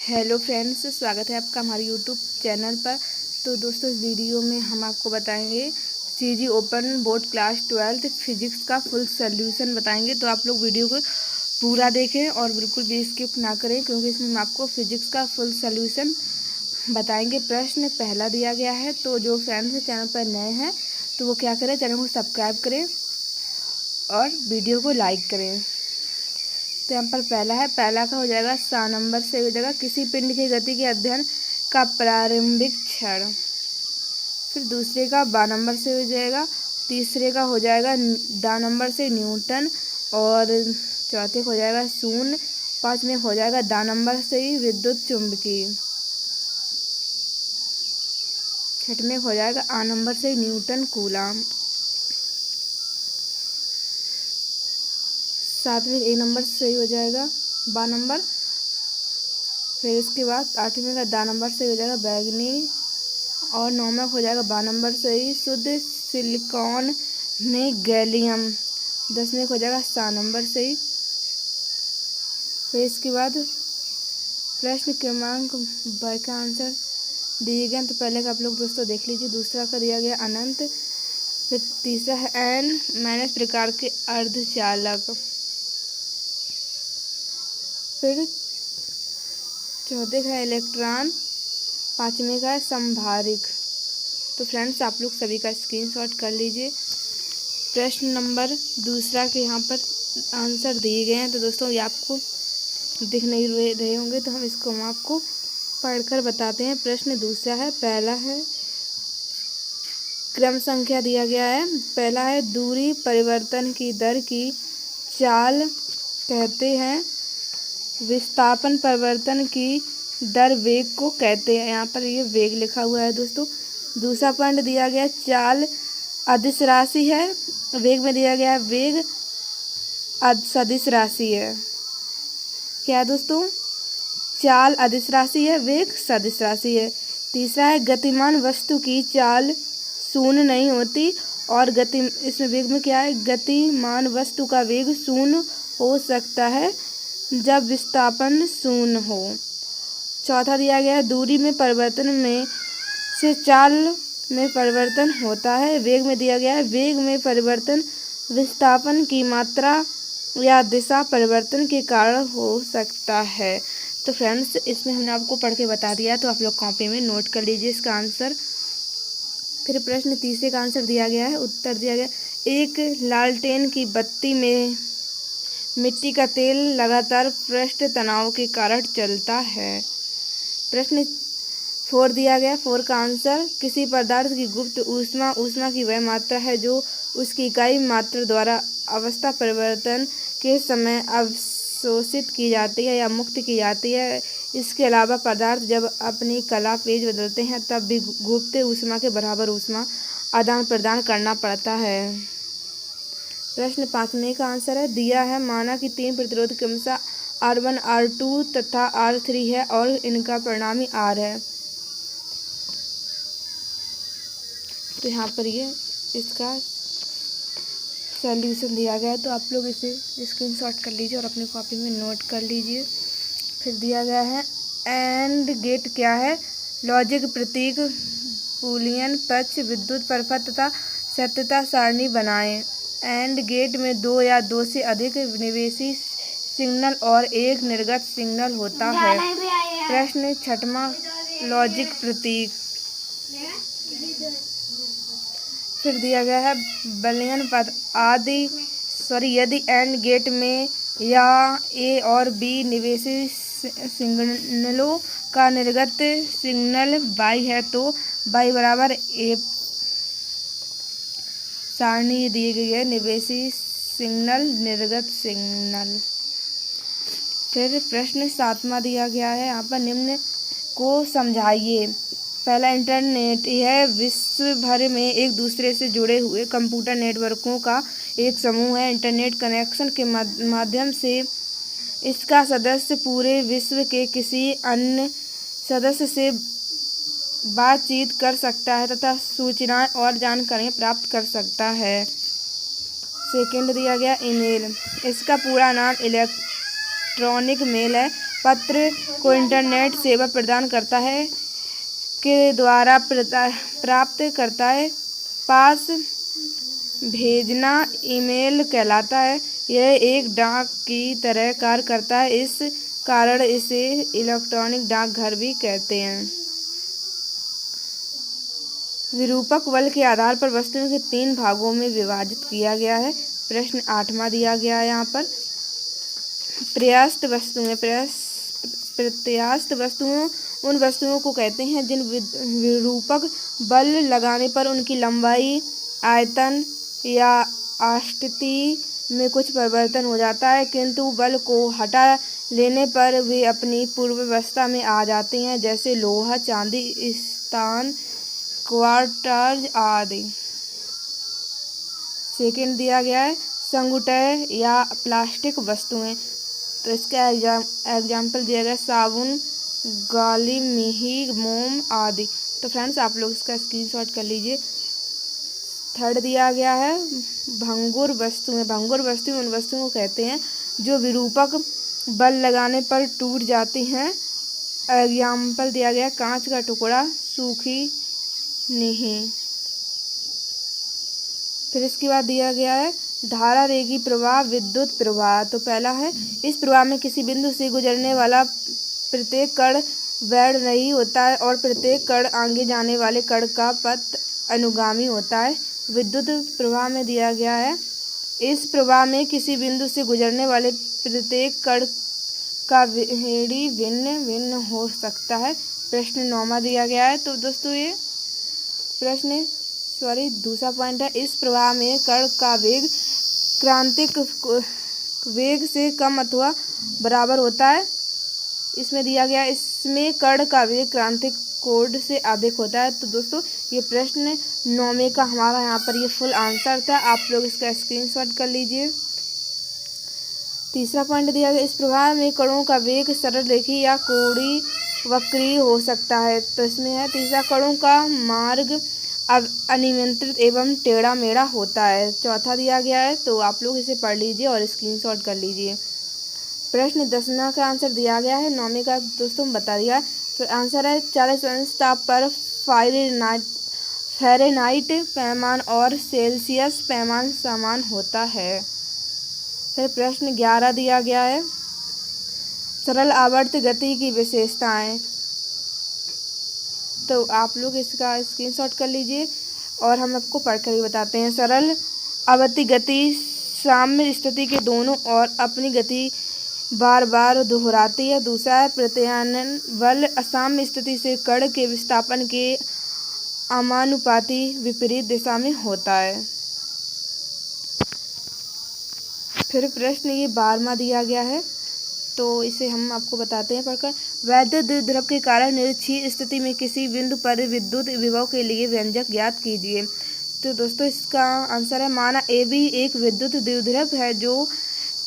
Hello friends, स्वागत है आपका हमारे यूट्यूब चैनल पर। तो दोस्तों, इस वीडियो में हम आपको बताएंगे CG open board class 12 physics का फुल सॉल्यूशन बताएंगे। तो आप लोग वीडियो को पूरा देखें और बिल्कुल भी स्किप ना करें, क्योंकि इसमें हम आपको फिजिक्स का फुल सॉल्यूशन बताएंगे। प्रश्न पहला दिया गया है। तो जो फ्रेंड्स चैनल पर नए हैं तो वो क्या करें, चैनल को सब्सक्राइब करें और वीडियो को लाइक करें। तो यहाँ पर पहला का हो जाएगा 7 नंबर से हो जाएगा किसी पिंड की गति के अध्ययन का प्रारंभिक क्षण। फिर दूसरे का 12 नंबर से हो जाएगा। तीसरे का हो जाएगा 2 नंबर से न्यूटन। और चौथे का हो जाएगा शून्य। 5 में हो जाएगा 2 नंबर से ही विद्युत चुंबकीय। 6 में हो जाएगा 8 नंबर से न्यूटन कूलाम। 7 में 1 नंबर से हो जाएगा 12 नंबर। फिर इसके बाद 8वें का 2 नंबर से हो जाएगा बैगनी। और 9 में हो जाएगा 12 नंबर से ही शुद्ध सिलिकॉन में गैलियम। 10 में हो जाएगा 7 नंबर से ही। फिर इसके बाद प्रश्न क्रमांक ब का आंसर दिए गए। तो पहले का आप लोग दोस्तों देख लीजिए। दूसरा का दिया गया अनंत। फिर तीसरा है एन माइनस प्रकार के अर्धचालक। फिर चौथे का है इलेक्ट्रॉन। 5वें का है संभारिक। तो फ्रेंड्स, आप लोग सभी का स्क्रीनशॉट कर लीजिए। प्रश्न नंबर दूसरा के यहाँ पर आंसर दिए गए हैं। तो दोस्तों, ये आपको दिख नहीं रहे होंगे, तो हम इसको आपको पढ़कर बताते हैं। प्रश्न दूसरा है, पहला है क्रम संख्या दिया गया है। पहला है दूरी परिवर्तन की दर की चाल कहते हैं। विस्थापन परिवर्तन की दर वेग को कहते हैं। यहाँ पर ये वेग लिखा हुआ है दोस्तों। दूसरा पॉइंट दिया गया चाल अदिश राशि है। वेग में दिया गया वेग सदिश राशि है। क्या है दोस्तों? चाल अदिश राशि है, वेग सदिश राशि है। तीसरा है गतिमान वस्तु की चाल शून्य नहीं होती। और इसमें वेग में क्या है, गतिमान वस्तु का वेग शून्य हो सकता है जब विस्थापन शून्य हो। चौथा दिया गया है दूरी में परिवर्तन में से चाल में परिवर्तन होता है। वेग में दिया गया है वेग में परिवर्तन विस्थापन की मात्रा या दिशा परिवर्तन के कारण हो सकता है। तो फ्रेंड्स, इसमें हमने आपको पढ़ के बता दिया, तो आप लोग कॉपी में नोट कर लीजिए इसका आंसर। फिर प्रश्न तीसरे का आंसर दिया गया है। उत्तर दिया गया, एक लालटेन की बत्ती में मिट्टी का तेल लगातार पृष्ठ तनाव के कारण चलता है। प्रश्न 4 दिया गया। 4 का आंसर किसी पदार्थ की गुप्त ऊष्मा की वह मात्रा है जो उसकी इकाई मात्रा द्वारा अवस्था परिवर्तन के समय अवशोषित की जाती है या मुक्त की जाती है। इसके अलावा पदार्थ जब अपनी कला पेज बदलते हैं तब भी गुप्त ऊष्मा के बराबर ऊष्मा आदान प्रदान करना पड़ता है। प्रश्न 5 का आंसर है दिया है माना कि 3 प्रतिरोध क्रमशः R1, R2 तथा R3 है और इनका परिणामी R है। तो यहाँ पर ये इसका सॉल्यूशन दिया गया है। तो आप लोग इसे स्क्रीनशॉट कर लीजिए और अपनी कॉपी में नोट कर लीजिए। फिर दिया गया है एंड गेट क्या है, लॉजिक प्रतीक बूलियन पक्ष विद्युत प्रपथ तथा सत्यता सारणी बनाएं। एंड गेट में 2 या 2 से अधिक निवेशी सिग्नल और एक निर्गत सिग्नल होता है। प्रश्न 6वां लॉजिक प्रतीक। फिर दिया गया है बूलियन पद यदि एंड गेट में या ए और बी निवेशी सिग्नलों का निर्गत सिग्नल y है तो y बराबर ए सारणी दी गई है निवेशी सिग्नल निर्गत सिग्नल। फिर प्रश्न 7वां दिया गया है। यहाँ पर निम्न को समझाइए। पहला, इंटरनेट यह विश्व भर में एक दूसरे से जुड़े हुए कंप्यूटर नेटवर्कों का एक समूह है। इंटरनेट कनेक्शन के माध्यम से इसका सदस्य पूरे विश्व के किसी अन्य सदस्य से बातचीत कर सकता है तथा सूचनाएं और जानकारियां प्राप्त कर सकता है। सेकंड दिया गया ईमेल। इसका पूरा नाम इलेक्ट्रॉनिक मेल है। पत्र को इंटरनेट सेवा प्रदान करता है के द्वारा प्राप्त करता है। पास भेजना ईमेल कहलाता है। यह एक डाक की तरह कार्य करता है, इस कारण इसे इलेक्ट्रॉनिक डाकघर भी कहते हैं। विरूपक बल के आधार पर वस्तुओं के 3 भागों में विभाजित किया गया है। प्रश्न 8वां दिया गया है यहाँ पर। प्रत्यास्थ वस्तुएं। प्रत्यास्थ वस्तुओं उन वस्तुओं को कहते हैं जिन विरूपक बल लगाने पर उनकी लंबाई, आयतन या आकृति में कुछ परिवर्तन हो जाता है, किंतु बल को हटा लेने पर वे अपनी पूर्वावस्था में आ जाते हैं, जैसे लोहा, चांदी, इस्पात, क्वार्ट्ज आदि। सेकंड दिया गया है संगुटय या प्लास्टिक वस्तुएं। तो इसका एग्जाम्पल दिया गया साबुन, गाली, मेही, मोम आदि। तो फ्रेंड्स आप लोग इसका स्क्रीनशॉट कर लीजिए। थर्ड दिया गया है भंगुर वस्तुएं। भंगुर वस्तुएं उन वस्तुओं को कहते हैं जो विरूपक बल लगाने पर टूट जाती हैं। एग्जाम्पल दिया गया कांच का टुकड़ा, सूखी नींह। फिर इसके बाद दिया गया है धारा रेखी प्रवाह, विद्युत प्रवाह। तो पहला है इस प्रवाह में किसी बिंदु से गुजरने वाला प्रत्येक कण वैध नहीं होता है और प्रत्येक कण आगे जाने वाले कण का पथ अनुगामी होता है। विद्युत प्रवाह में दिया गया है इस प्रवाह में किसी बिंदु से गुजरने वाले प्रत्येक कण का वेग भिन्न भिन्न हो सकता है। प्रश्न 9वां दिया गया है। तो दोस्तों ये दूसरा पॉइंट है इस प्रवाह में कण का वेग क्रांतिक वेग से कम अथवा बराबर होता है। इसमें दिया गया इसमें कण का वेग क्रांतिक कोड से अधिक होता है। तो दोस्तों ये प्रश्न 9वें का हमारा यहाँ पर ये फुल आंसर था। आप लोग इसका स्क्रीनशॉट कर लीजिए। तीसरा पॉइंट दिया गया इस प्रवाह में कणों का वेग सरल रेखी या कोणीय वक्रीय हो सकता है। तो इसमें है तीसरा कणों का मार्ग अनियंत्रित एवं टेढ़ा मेढ़ा होता है। चौथा दिया गया है तो आप लोग इसे पढ़ लीजिए और स्क्रीनशॉट कर लीजिए। प्रश्न 10वां का आंसर दिया गया है। 9वें का दोस्तों बता दिया। तो आंसर है 40 अंश ताप पर फ़ारेनहाइट पैमाना और सेल्सियस पैमाना समान होता है। फिर प्रश्न 11 दिया गया है सरल आवर्त गति की विशेषताएं। तो आप लोग इसका स्क्रीनशॉट कर लीजिए और हम आपको पढ़कर ही बताते हैं। सरल आवर्ती गति साम्य स्थिति के दोनों ओर अपनी गति बार बार दोहराती है। दूसरा है प्रत्यानयन बल असाम्य स्थिति से कण के विस्थापन के समानुपाती विपरीत दिशा में होता है। फिर प्रश्न ये 12वां दिया गया है तो इसे हम आपको बताते हैं पढ़कर। वैद्युत द्विध्रुव के कारण निरक्षीय स्थिति में किसी बिंदु पर विद्युत विभव के लिए व्यंजक ज्ञात कीजिए। तो दोस्तों इसका आंसर है माना ए बी एक विद्युत द्विध्रुव है जो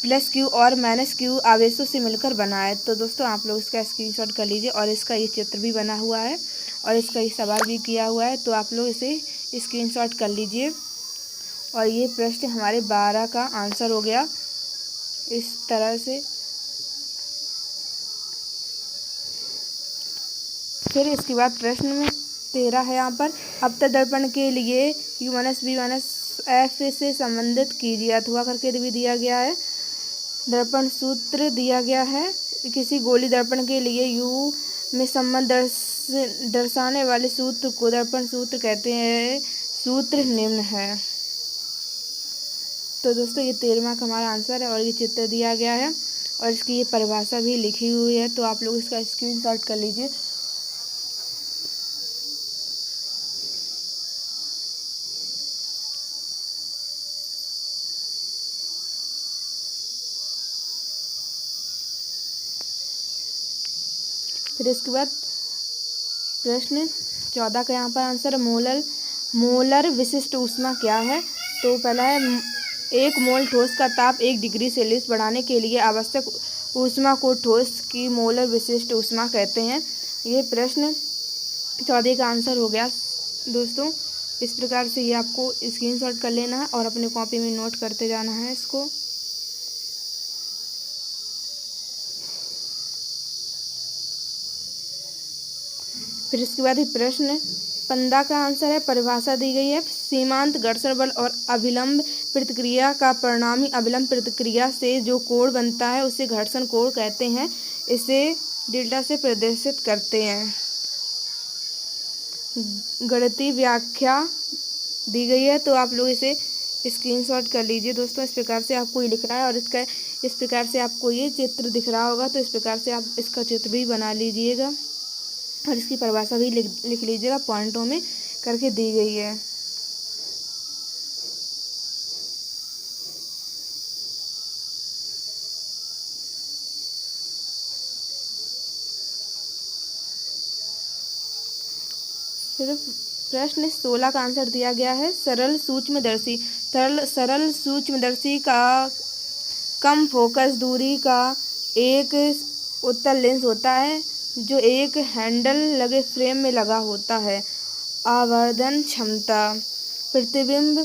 +q और -q आवेशों से मिलकर बना है। तो दोस्तों आप लोग इसका स्क्रीनशॉट कर लीजिए और इसका ये चित्र भी बना हुआ है और इसका ये सवाल भी किया हुआ है। तो आप लोग इसे स्क्रीनशॉट कर लीजिए और ये प्रश्न हमारे 12 का आंसर हो गया इस तरह से। फिर इसके बाद प्रश्न में 13 है यहाँ पर अपतल दर्पण के लिए U-B-F से संबंधित कीजिए अथवा करके भी दिया गया है। दर्पण सूत्र दिया गया है किसी गोली दर्पण के लिए U में संबंध दर्शाने वाले सूत्र को दर्पण सूत्र कहते हैं। सूत्र निम्न है। तो दोस्तों ये 13वां का हमारा आंसर है और ये चित्र दिया गया है और इसकी ये परिभाषा भी लिखी हुई है। तो आप लोग इसका स्क्रीनशॉट कर लीजिए। फिर इसके बाद प्रश्न 14 का यहाँ पर आंसर मोलर विशिष्ट ऊष्मा क्या है। तो पहला है 1 मोल ठोस का ताप 1 डिग्री सेल्सियस बढ़ाने के लिए आवश्यक ऊष्मा को ठोस की मोलर विशिष्ट ऊष्मा कहते हैं। ये प्रश्न 14 का आंसर हो गया दोस्तों। इस प्रकार से ये आपको स्क्रीनशॉट कर लेना है और अपनी कॉपी में नोट करते जाना है इसको। फिर इसके बाद ही प्रश्न 15 का आंसर है, परिभाषा दी गई है, सीमांत घर्षण बल और अभिलंब प्रतिक्रिया का परिणामी अभिलंब प्रतिक्रिया से जो कोण बनता है उसे घर्षण कोण कहते हैं। इसे डेल्टा से प्रदर्शित करते हैं। गणितीय व्याख्या दी गई है, तो आप लोग इसे स्क्रीनशॉट कर लीजिए दोस्तों। इस प्रकार से आपको ये लिखना है और इस प्रकार से आपको ये चित्र दिख रहा होगा, तो इस प्रकार से आप इसका चित्र भी बना लीजिएगा और इसकी परिभाषा भी लिख लीजिएगा, पॉइंटों में करके दी गई है। फिर प्रश्न 16 का आंसर दिया गया है, सरल सूक्ष्मदर्शी का कम फोकस दूरी का एक उत्तल लेंस होता है जो एक हैंडल लगे फ्रेम में लगा होता है। आवर्धन क्षमता, प्रतिबिंब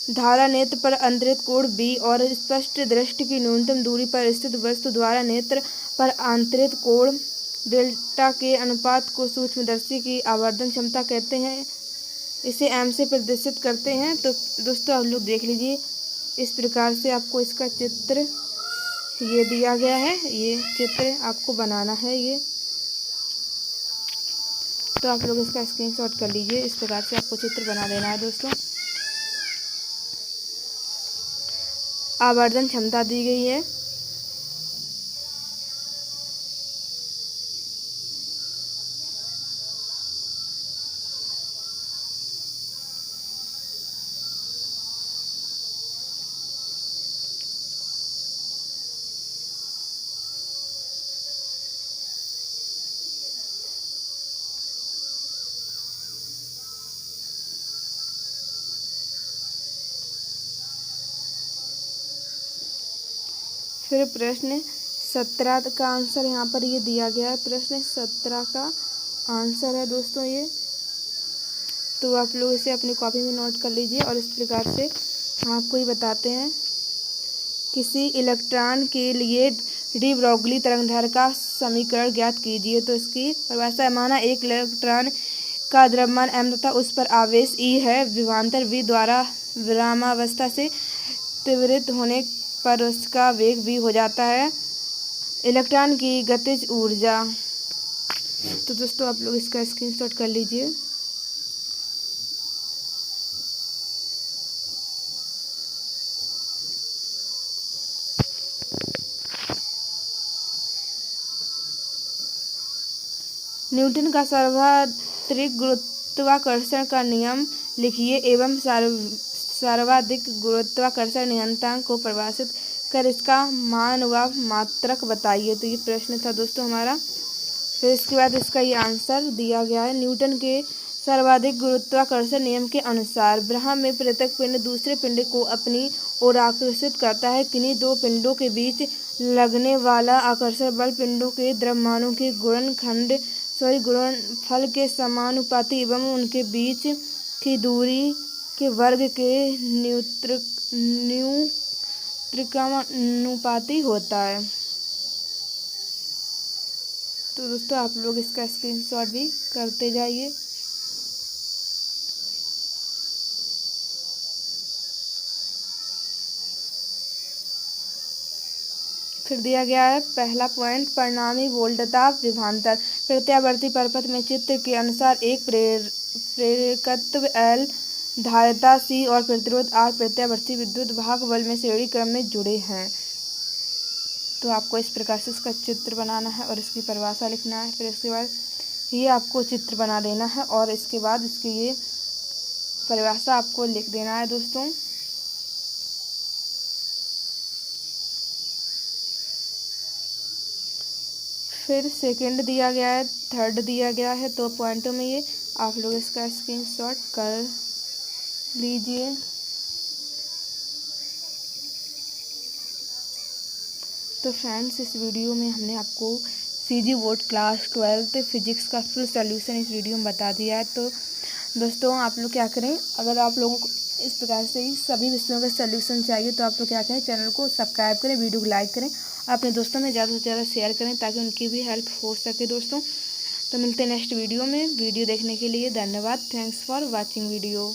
धारा नेत्र पर अंतरित कोण b और स्पष्ट दृष्टि की न्यूनतम दूरी पर स्थित वस्तु द्वारा नेत्र पर आंतरित कोण डेल्टा के अनुपात को सूक्ष्मदर्शी की आवर्धन क्षमता कहते हैं। इसे m से प्रदर्शित करते हैं। तो दोस्तों आप लोग देख लीजिए, इस प्रकार से आपको इसका चित्र ये दिया गया है, ये चित्र आपको बनाना है ये, तो आप लोग इसका स्क्रीनशॉट कर लीजिए। इस प्रकार से आपको चित्र बना लेना है दोस्तों। आवर्धन क्षमता दी गई है, फिर प्रश्न 17 का आंसर यहाँ पर ये दिया गया है। प्रश्न 17 का आंसर है दोस्तों ये, तो आप लोग इसे अपनी कॉपी में नोट कर लीजिए और इस प्रकार से हम आपको ये बताते हैं। किसी इलेक्ट्रॉन के लिए डी ब्रोगली तरंगदैर्घ्य का समीकरण ज्ञात कीजिए। तो इसकी परिभाषा, माना एक इलेक्ट्रॉन का द्रव्यमान m तथा उस पर आवेश E है, विभवांतर v द्वारा विरामावस्था से त्वरित होने पर उसका वेग v हो जाता है। इलेक्ट्रॉन की गतिज ऊर्जा, तो दोस्तों आप लोग इसका स्क्रीनशॉट कर लीजिए। न्यूटन का सर्वाधिक गुरुत्वाकर्षण का नियम लिखिए एवं सर्वाधिक गुरुत्वाकर्षण नियतांक को परिभाषित कर इसका मान व मात्रक बताइए। तो ये प्रश्न था दोस्तों हमारा। फिर इसके बाद इसका ये आंसर दिया गया है। न्यूटन के सर्वाधिक गुरुत्वाकर्षण नियम के अनुसार ब्रह्मांड में प्रत्येक पिंड दूसरे पिंड को अपनी ओर आकर्षित करता है। किन्हीं दो पिंडों के बीच लगने वाला आकर्षण बल पिंडों के द्रव्यमानों के गुणनफल के समानुपाती एवं उनके बीच की दूरी के वर्ग के त्रिकोणानुपाती होता है। तो दोस्तों आप लोग इसका स्क्रीनशॉट भी करते जाइए। फिर दिया गया है पहला पॉइंट, परिणामी वोल्टता विभवांतर। प्रत्यावर्ती परपथ में चित्र के अनुसार एक प्रेरकत्व L, धारिता C और प्रतिरोध R प्रत्यावर्ती विद्युत वाहक बल में श्रेणी क्रम में जुड़े हैं। तो आपको इस प्रकार से इसका चित्र बनाना है और इसकी परिभाषा लिखना है। फिर इसके बाद ये आपको चित्र बना लेना है और इसके बाद इसकी ये परिभाषा आपको लिख देना है दोस्तों। फिर सेकंड दिया गया है, थर्ड दिया गया है, तो पॉइंटों में ये आप लोग इसका स्क्रीनशॉट कर लीजिए। तो फ्रेंड्स इस वीडियो में हमने आपको CG बोर्ड क्लास 12 फिजिक्स का फुल सॉल्यूशन इस वीडियो में बता दिया है। तो दोस्तों आप लोग क्या करें, अगर आप लोगों को इस प्रकार से ही सभी विषयों का सॉल्यूशन चाहिए तो आप लोग क्या करें, चैनल को सब्सक्राइब करें, वीडियो को लाइक करें, अपने दोस्तों में ज़्यादा से ज़्यादा शेयर करें ताकि उनकी भी हेल्प हो सके दोस्तों। तो मिलते हैं नेक्स्ट वीडियो में। वीडियो देखने के लिए धन्यवाद। Thanks for watching video.